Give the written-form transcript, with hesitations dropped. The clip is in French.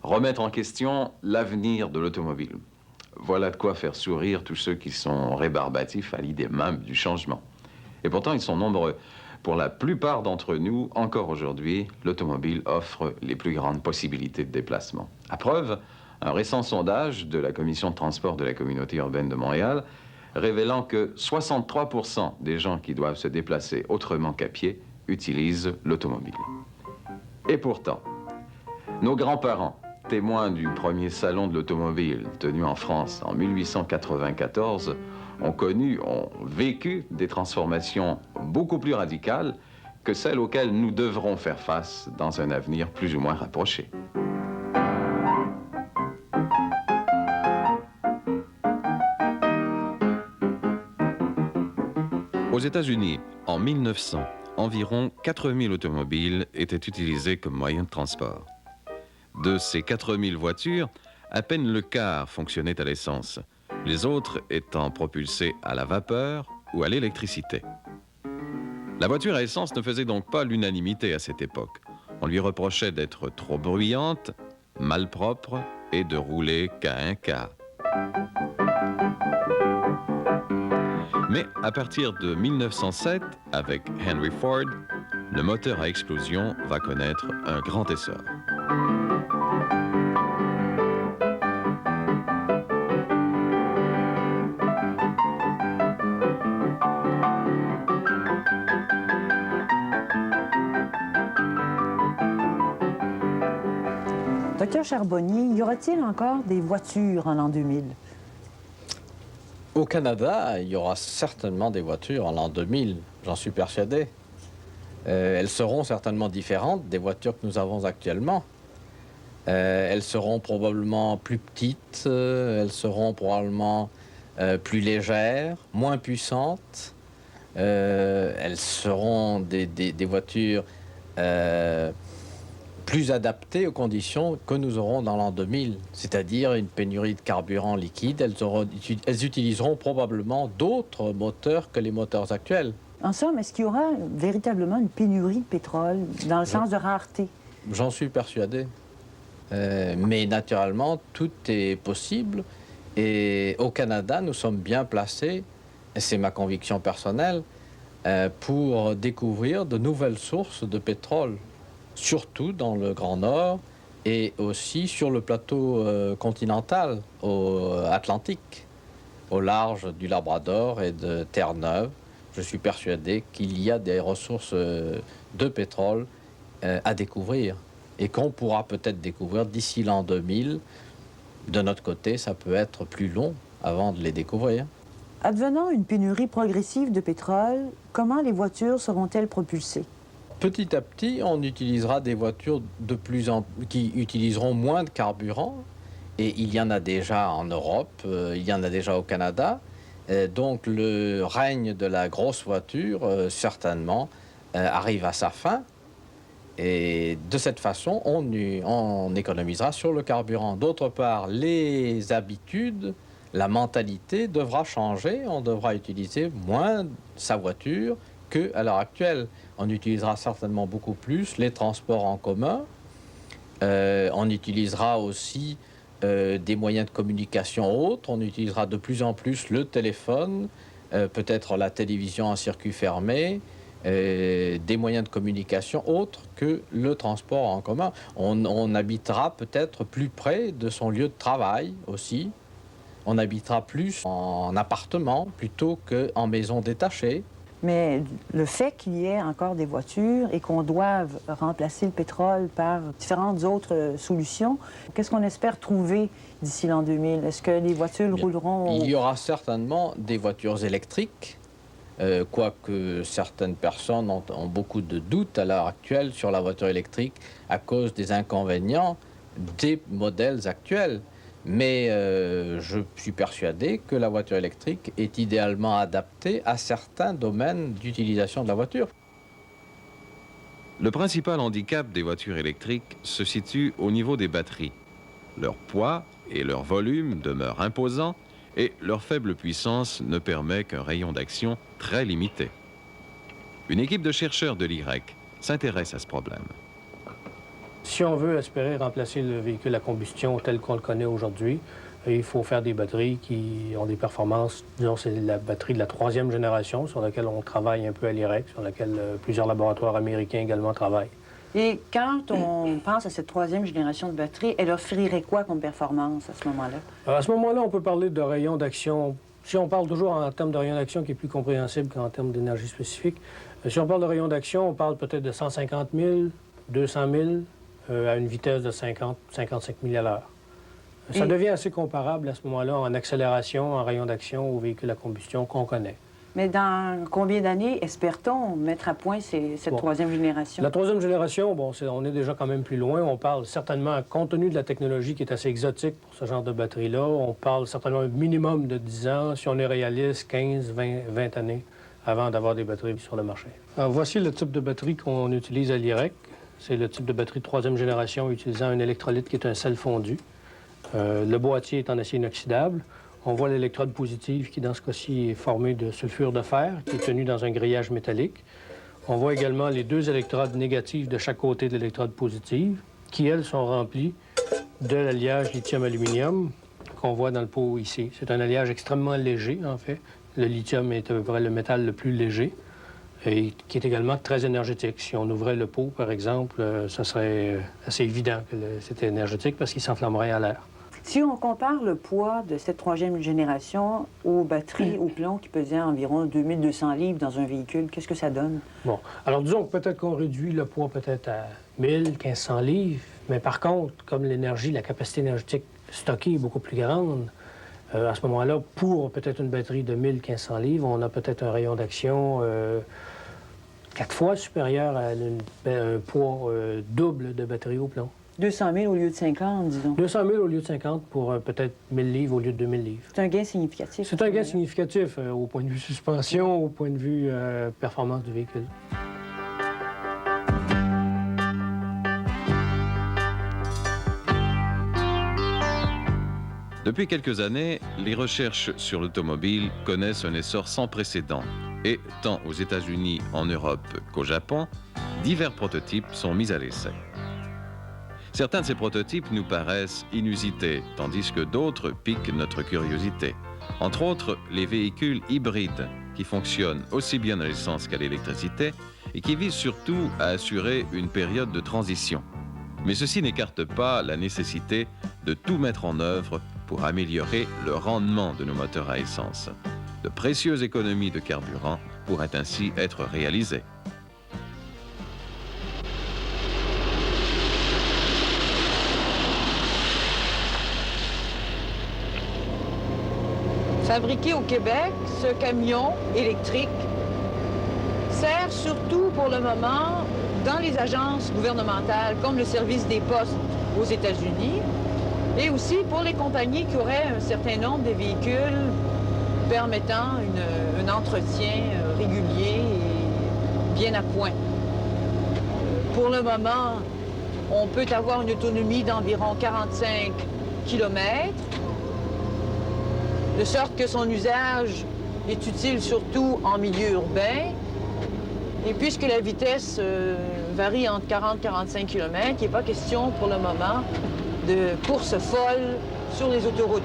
Remettre en question l'avenir de l'automobile. Voilà de quoi faire sourire tous ceux qui sont rébarbatifs à l'idée même du changement. Et pourtant, ils sont nombreux. Pour la plupart d'entre nous, encore aujourd'hui, l'automobile offre les plus grandes possibilités de déplacement. À preuve, un récent sondage de la Commission de transport de la Communauté urbaine de Montréal révélant que 63% des gens qui doivent se déplacer autrement qu'à pied utilisent l'automobile. Et pourtant, nos grands-parents, témoins du premier salon de l'automobile tenu en France en 1894, ont vécu des transformations beaucoup plus radicales que celles auxquelles nous devrons faire face dans un avenir plus ou moins rapproché. Aux États-Unis, en 1900, environ 4000 automobiles étaient utilisées comme moyen de transport. De ces 4000 voitures, à peine le quart fonctionnait à l'essence, les autres étant propulsées à la vapeur ou à l'électricité. La voiture à essence ne faisait donc pas l'unanimité à cette époque. On lui reprochait d'être trop bruyante, malpropre et de rouler qu'à un quart. Mais à partir de 1907, avec Henry Ford, le moteur à explosion va connaître un grand essor. Docteur Charbonnier, y aura-t-il encore des voitures en l'an 2000? Au Canada, il y aura certainement des voitures en l'an 2000, j'en suis persuadé. Elles seront certainement différentes des voitures que nous avons actuellement. Elles seront probablement plus petites, elles seront probablement plus légères, moins puissantes. Elles seront des voitures plus adaptées aux conditions que nous aurons dans l'an 2000, c'est-à-dire une pénurie de carburant liquide. Elles utiliseront probablement d'autres moteurs que les moteurs actuels. En somme, est-ce qu'il y aura véritablement une pénurie de pétrole dans le sens de rareté? J'en suis persuadé. Mais naturellement, tout est possible. Et au Canada, nous sommes bien placés, et c'est ma conviction personnelle, pour découvrir de nouvelles sources de pétrole, surtout dans le Grand Nord et aussi sur le plateau continental, Atlantique, au large du Labrador et de Terre-Neuve. Je suis persuadé qu'il y a des ressources de pétrole à découvrir et qu'on pourra peut-être découvrir d'ici l'an 2000. De notre côté, ça peut être plus long avant de les découvrir. Advenant une pénurie progressive de pétrole, comment les voitures seront-elles propulsées? Petit à petit, on utilisera des voitures qui utiliseront moins de carburant. Et il y en a déjà en Europe, il y en a déjà au Canada. Donc le règne de la grosse voiture, certainement, arrive à sa fin. Et de cette façon, on économisera sur le carburant. D'autre part, les habitudes, la mentalité devra changer. On devra utiliser moins sa voiture qu'à l'heure actuelle. On utilisera certainement beaucoup plus les transports en commun. On utilisera aussi des moyens de communication autres. On utilisera de plus en plus le téléphone, peut-être la télévision en circuit fermé, des moyens de communication autres que le transport en commun. On habitera peut-être plus près de son lieu de travail aussi. On habitera plus en appartement plutôt qu'en maison détachée. Mais le fait qu'il y ait encore des voitures et qu'on doive remplacer le pétrole par différentes autres solutions, qu'est-ce qu'on espère trouver d'ici l'an 2000? Est-ce que les voitures rouleront? Il y aura certainement des voitures électriques, quoique certaines personnes ont beaucoup de doutes à l'heure actuelle sur la voiture électrique à cause des inconvénients des modèles actuels. Mais je suis persuadé que la voiture électrique est idéalement adaptée à certains domaines d'utilisation de la voiture. Le principal handicap des voitures électriques se situe au niveau des batteries. Leur poids et leur volume demeurent imposants et leur faible puissance ne permet qu'un rayon d'action très limité. Une équipe de chercheurs de l'IREC s'intéresse à ce problème. Si on veut espérer remplacer le véhicule à combustion tel qu'on le connaît aujourd'hui, il faut faire des batteries qui ont des performances, disons, c'est la batterie de la 3e génération sur laquelle on travaille un peu à l'IREC, sur laquelle plusieurs laboratoires américains également travaillent. Et quand on pense à cette 3e génération de batterie, elle offrirait quoi comme performance à ce moment-là? À ce moment-là, on peut parler de rayon d'action. Si on parle toujours en termes de rayon d'action qui est plus compréhensible qu'en termes d'énergie spécifique, si on parle de rayon d'action, on parle peut-être de 150 000, 200 000 à une vitesse de 50, 55 000 à l'heure. Ça devient assez comparable à ce moment-là en accélération, en rayon d'action aux véhicules à combustion qu'on connaît. Mais dans combien d'années espère-t-on mettre à point cette 3e génération? La 3e génération, bon, on est déjà quand même plus loin. On parle certainement, compte tenu de la technologie qui est assez exotique pour ce genre de batterie-là, on parle certainement un minimum de 10 ans, si on est réaliste, 15, 20 années avant d'avoir des batteries sur le marché. Alors, voici le type de batterie qu'on utilise à l'IREC. C'est le type de batterie de 3e génération utilisant un électrolyte qui est un sel fondu. Le boîtier est en acier inoxydable. On voit l'électrode positive qui, dans ce cas-ci, est formée de sulfure de fer qui est tenu dans un grillage métallique. On voit également les 2 électrodes négatives de chaque côté de l'électrode positive qui, elles, sont remplies de l'alliage lithium-aluminium qu'on voit dans le pot ici. C'est un alliage extrêmement léger, en fait. Le lithium est à peu près le métal le plus léger et qui est également très énergétique. Si on ouvrait le pot, par exemple, ça serait assez évident que c'était énergétique parce qu'il s'enflammerait à l'air. Si on compare le poids de cette 3e génération aux batteries au plomb qui pesaient environ 2200 livres dans un véhicule, qu'est-ce que ça donne? Bon, alors disons que peut-être qu'on réduit le poids peut-être à 1000, 1500 livres, mais par contre, comme l'énergie, la capacité énergétique stockée est beaucoup plus grande, à ce moment-là, pour peut-être une batterie de 1000, 1500 livres, on a peut-être un rayon d'action 4 fois supérieur à un poids double de batterie au plomb. 200 000 au lieu de 50, disons. 200 000 au lieu de 50 pour peut-être 1000 livres au lieu de 2000 livres. C'est un gain significatif. C'est un gain significatif au point de vue suspension, au point de vue performance du véhicule. Depuis quelques années, les recherches sur l'automobile connaissent un essor sans précédent. Et tant aux États-Unis, en Europe qu'au Japon, divers prototypes sont mis à l'essai. Certains de ces prototypes nous paraissent inusités, tandis que d'autres piquent notre curiosité. Entre autres, les véhicules hybrides, qui fonctionnent aussi bien à l'essence qu'à l'électricité et qui visent surtout à assurer une période de transition. Mais ceci n'écarte pas la nécessité de tout mettre en œuvre pour améliorer le rendement de nos moteurs à essence. De précieuses économies de carburant pourraient ainsi être réalisées. Fabriqué au Québec, ce camion électrique sert surtout pour le moment dans les agences gouvernementales comme le service des postes aux États-Unis et aussi pour les compagnies qui auraient un certain nombre de véhicules permettant un entretien régulier et bien à point. Pour le moment, on peut avoir une autonomie d'environ 45 km, de sorte que son usage est utile surtout en milieu urbain. Et puisque la vitesse varie entre 40 et 45 km, il n'est pas question pour le moment de course folle sur les autoroutes.